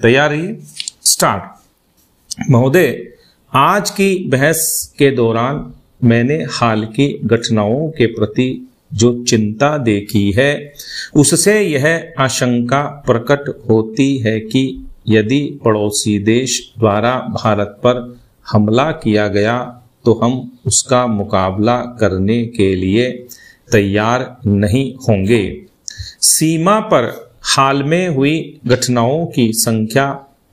तैयारी स्टार्ट। महोदय, आज की बहस के दौरान मैंने हाल की घटनाओं के प्रति जो चिंता देखी है उससे यह आशंका प्रकट होती है कि यदि पड़ोसी देश द्वारा भारत पर हमला किया गया तो हम उसका मुकाबला करने के लिए तैयार नहीं होंगे। सीमा पर हाल में हुई घटनाओं की संख्या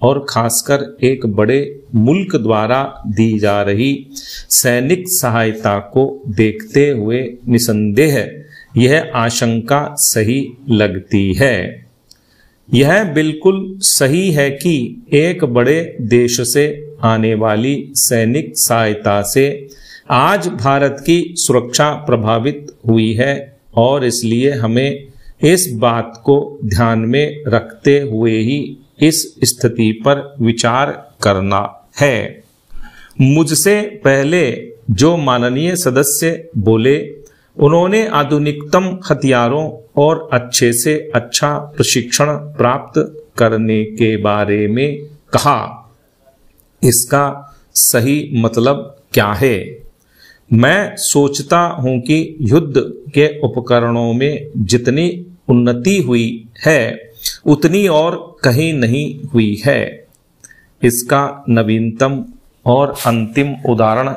और खासकर एक बड़े मुल्क द्वारा दी जा रही सैनिक सहायता को देखते हुए निसंदेह यह आशंका सही लगती है। यह बिल्कुल सही है कि एक बड़े देश से आने वाली सैनिक सहायता से आज भारत की सुरक्षा प्रभावित हुई है और इसलिए हमें इस बात को ध्यान में रखते हुए ही इस स्थिति पर विचार करना है। मुझसे पहले जो माननीय सदस्य बोले उन्होंने आधुनिकतम हथियारों और अच्छे से अच्छा प्रशिक्षण प्राप्त करने के बारे में कहा। इसका सही मतलब क्या है? मैं सोचता हूं कि युद्ध के उपकरणों में जितनी उन्नति हुई है उतनी और कहीं नहीं हुई है। इसका नवीनतम और अंतिम उदाहरण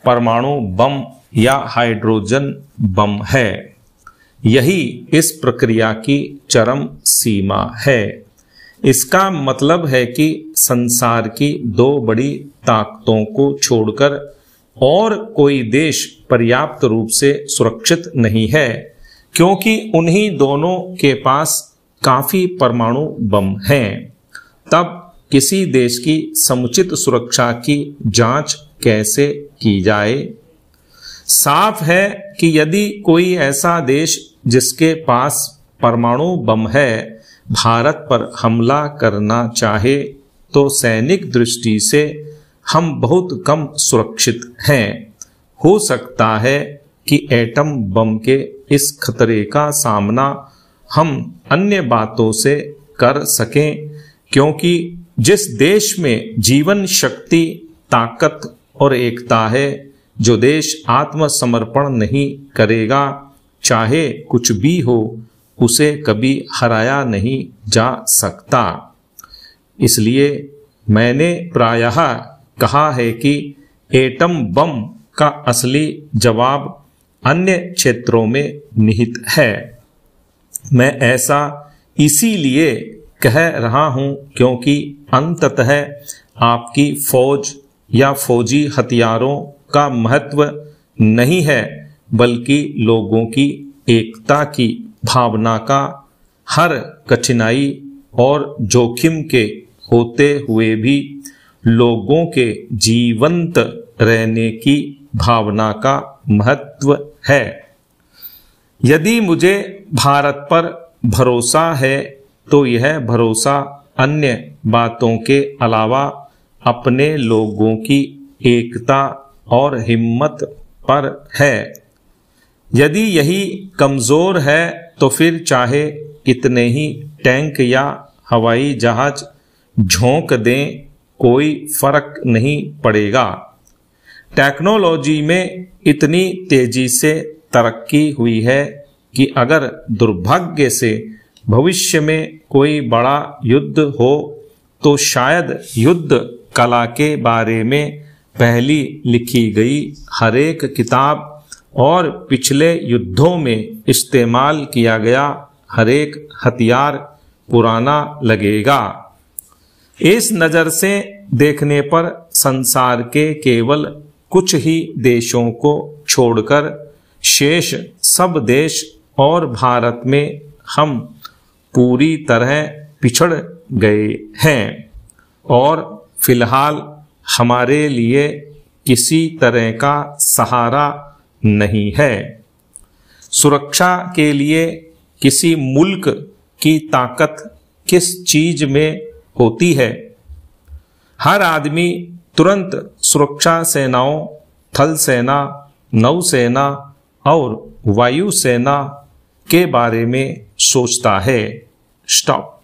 परमाणु बम या हाइड्रोजन बम है। यही इस प्रक्रिया की चरम सीमा है। इसका मतलब है कि संसार की दो बड़ी ताकतों को छोड़कर और कोई देश पर्याप्त रूप से सुरक्षित नहीं है, क्योंकि उन्हीं दोनों के पास काफी परमाणु बम हैं। तब किसी देश की समुचित सुरक्षा की जांच कैसे की जाए? साफ है कि यदि कोई ऐसा देश जिसके पास परमाणु बम है भारत पर हमला करना चाहे तो सैनिक दृष्टि से हम बहुत कम सुरक्षित हैं। हो सकता है कि एटम बम के इस खतरे का सामना हम अन्य बातों से कर सकें, क्योंकि जिस देश में जीवन शक्ति, ताकत और एकता है, जो देश आत्मसमर्पण नहीं करेगा चाहे कुछ भी हो, उसे कभी हराया नहीं जा सकता। इसलिए मैंने प्रायः कहा है कि एटम बम का असली जवाब अन्य क्षेत्रों में निहित है। मैं ऐसा इसीलिए कह रहा हूं क्योंकि अंततः आपकी फौज या फौजी हथियारों का महत्व नहीं है, बल्कि लोगों की एकता की भावना का हर कठिनाई और जोखिम के होते हुए भी लोगों के जीवंत रहने की भावना का महत्व है। यदि मुझे भारत पर भरोसा है तो यह भरोसा अन्य बातों के अलावा अपने लोगों की एकता और हिम्मत पर है। यदि यही कमजोर है तो फिर चाहे कितने ही टैंक या हवाई जहाज झोंक दें, कोई फर्क नहीं पड़ेगा। टेक्नोलॉजी में इतनी तेजी से तरक्की हुई है कि अगर दुर्भाग्य से भविष्य में कोई बड़ा युद्ध हो तो शायद युद्ध कला के बारे में पहली लिखी गई हरेक किताब और पिछले युद्धों में इस्तेमाल किया गया हरेक हथियार पुराना लगेगा। इस नज़र से देखने पर संसार के केवल कुछ ही देशों को छोड़कर शेष सब देश और भारत में हम पूरी तरह पिछड़ गए हैं और फिलहाल हमारे लिए किसी तरह का सहारा नहीं है। सुरक्षा के लिए किसी मुल्क की ताकत किस चीज में होती है? हर आदमी तुरंत सुरक्षा सेनाओं, थल सेना, नौसेना और वायुसेना के बारे में सोचता है। स्टॉप।